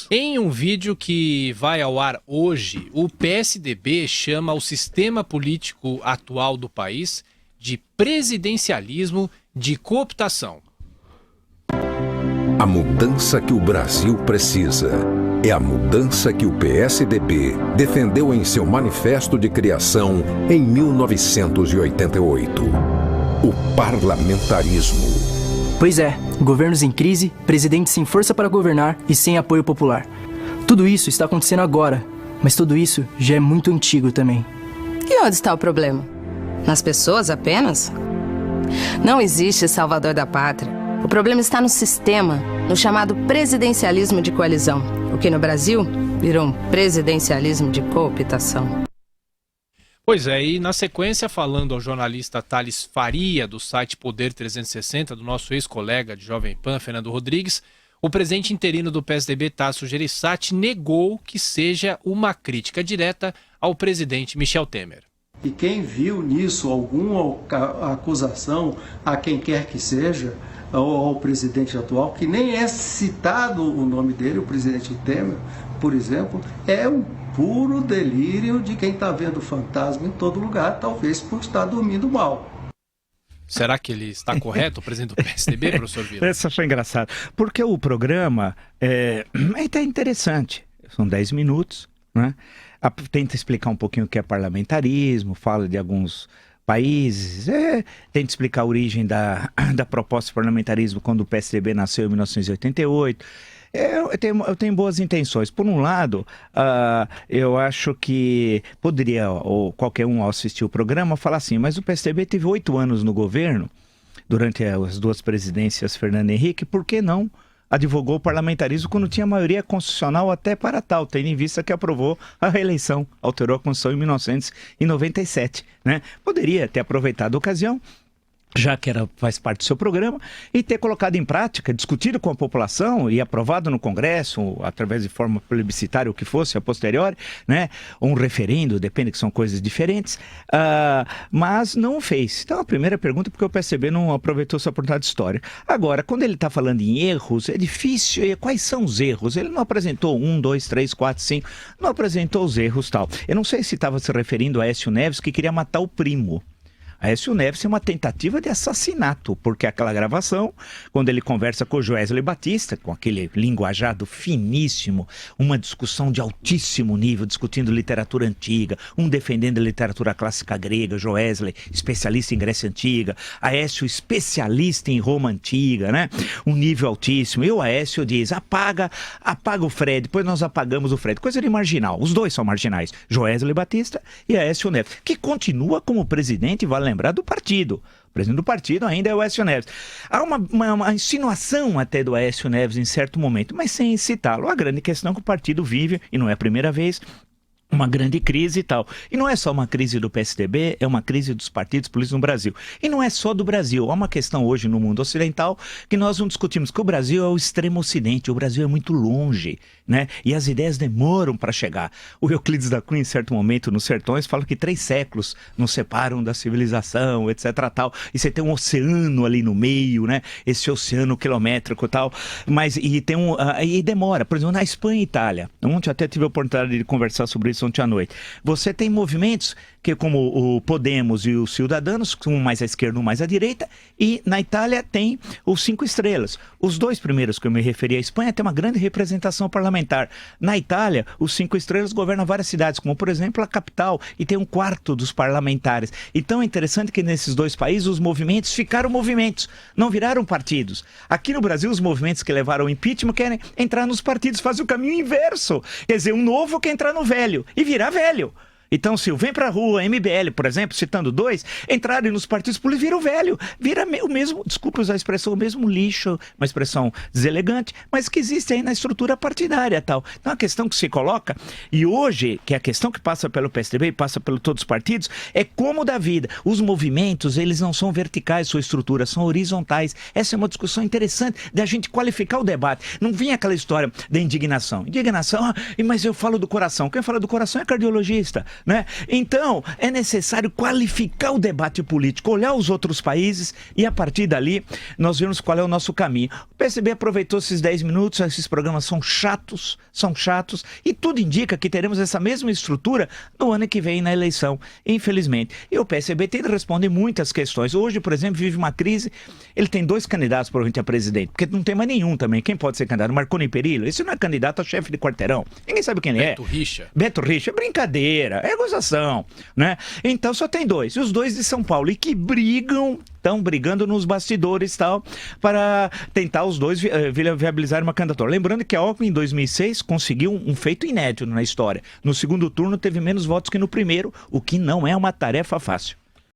Em um vídeo que vai ao ar hoje, o PSDB chama o sistema político atual do país de presidencialismo de cooptação. A mudança que o Brasil precisa é a mudança que o PSDB defendeu em seu manifesto de criação em 1988. O parlamentarismo. Pois é, governos em crise, presidentes sem força para governar e sem apoio popular. Tudo isso está acontecendo agora, mas tudo isso já é muito antigo também. E onde está o problema? Nas pessoas apenas? Não existe salvador da pátria. O problema está no sistema, no chamado presidencialismo de coalizão, o que no Brasil virou um presidencialismo de cooptação. Pois é, e na sequência, falando ao jornalista Thales Faria, do site Poder 360, do nosso ex-colega de Jovem Pan, Fernando Rodrigues, o presidente interino do PSDB, Tasso Gereissati, negou que seja uma crítica direta ao presidente Michel Temer. E quem viu nisso alguma acusação a quem quer que seja, ao presidente atual, que nem é citado o nome dele, o presidente Temer, por exemplo, é um puro delírio de quem está vendo fantasma em todo lugar, talvez por estar dormindo mal. Será que ele está correto, o presidente do PSDB, professor Vila? Essa foi engraçada, porque o programa é até interessante, são 10 minutos, né? Tenta explicar um pouquinho o que é parlamentarismo, fala de alguns países, tenta explicar a origem da proposta de parlamentarismo quando o PSDB nasceu em 1988. Eu tenho boas intenções. Por um lado, eu acho que poderia, ou qualquer um ao assistir o programa, falar assim, mas o PSDB teve 8 anos no governo, durante as 2 presidências Fernando Henrique, por que não advogou o parlamentarismo quando tinha maioria constitucional até para tal, tendo em vista que aprovou a reeleição, alterou a Constituição em 1997, né? Poderia ter aproveitado a ocasião, já que faz parte do seu programa, e ter colocado em prática, discutido com a população e aprovado no Congresso, através de forma plebiscitária, o que fosse, a posteriori, né? Um referendo, depende, que são coisas diferentes, mas não o fez. Então, a primeira pergunta é porque o PSDB não aproveitou sua oportunidade histórica. Agora, quando ele está falando em erros, é difícil. Quais são os erros? Ele não apresentou 1, 2, 3, 4, 5, não apresentou os erros tal. Eu não sei se estava se referindo a Aécio Neves, que queria matar o primo. Aécio Neves é uma tentativa de assassinato, porque aquela gravação, quando ele conversa com o Joesley Batista, com aquele linguajado finíssimo, uma discussão de altíssimo nível, discutindo literatura antiga, um defendendo a literatura clássica grega, Joesley, especialista em Grécia Antiga, Aécio, especialista em Roma Antiga, né? Um nível altíssimo. E o Aécio diz, apaga o Fred, depois nós apagamos o Fred. Coisa de marginal, os dois são marginais, Joesley Batista e Aécio Neves, que continua como presidente, vale lembrar, do partido. O presidente do partido ainda é o Aécio Neves. Há uma insinuação até do Aécio Neves em certo momento, mas sem citá-lo. A grande questão é que o partido vive, e não é a primeira vez, uma grande crise e tal. E não é só uma crise do PSDB, é uma crise dos partidos políticos no Brasil. E não é só do Brasil. Há uma questão hoje no mundo ocidental que nós não discutimos, que o Brasil é o extremo ocidente, o Brasil é muito longe, né? E as ideias demoram para chegar. O Euclides da Cunha, em certo momento, nos Sertões, fala que 3 séculos nos separam da civilização, etc. tal. E você tem um oceano ali no meio, né? Esse oceano quilométrico e tal. Mas, e demora. Por exemplo, na Espanha e Itália. Ontem até tive a oportunidade de conversar sobre isso ontem à noite. Você tem movimentos que, como o Podemos e os Ciudadanos, um mais à esquerda, um mais à direita, e na Itália tem os 5 estrelas. Os 2 primeiros que eu me referi à Espanha têm uma grande representação parlamentar. Na Itália, os 5 estrelas governam várias cidades, como por exemplo a capital, e tem 1/4 dos parlamentares. Então é interessante que nesses 2 países os movimentos ficaram movimentos, não viraram partidos. Aqui no Brasil, os movimentos que levaram ao impeachment querem entrar nos partidos, fazem o caminho inverso. Quer dizer, um novo quer entrar no velho e virar velho. Então, se o Vem Pra Rua, MBL, por exemplo, citando 2, entrarem nos partidos políticos, vira o velho, vira o mesmo, desculpe usar a expressão, o mesmo lixo, uma expressão deselegante, mas que existe aí na estrutura partidária tal. Então, a questão que se coloca, e hoje, que é a questão que passa pelo PSDB e passa por todos os partidos, é como da vida. Os movimentos, eles não são verticais, sua estrutura, são horizontais. Essa é uma discussão interessante de a gente qualificar o debate. Não vinha aquela história da indignação. Indignação, mas eu falo do coração. Quem fala do coração é cardiologista. né? Então, é necessário qualificar o debate político, olhar os outros países e, a partir dali, nós vemos qual é o nosso caminho. O PSB aproveitou esses 10 minutos, esses programas são chatos, e tudo indica que teremos essa mesma estrutura no ano que vem na eleição, infelizmente. E o PSB tem de responder muitas questões. Hoje, por exemplo, vive uma crise, ele tem 2 candidatos provavelmente a presidente, porque não tem mais nenhum também. Quem pode ser candidato? Marconi Perillo? Esse não é candidato a chefe de quarteirão. Ninguém sabe quem ele é. Beto Richa. É brincadeira, é gozação, né? Então só tem 2. E os 2 de São Paulo. E que estão brigando nos bastidores e tal, para tentar os 2 viabilizar uma candidatura. Lembrando que a Alckmin, em 2006, conseguiu um feito inédito na história. No segundo turno, teve menos votos que no primeiro, o que não é uma tarefa fácil.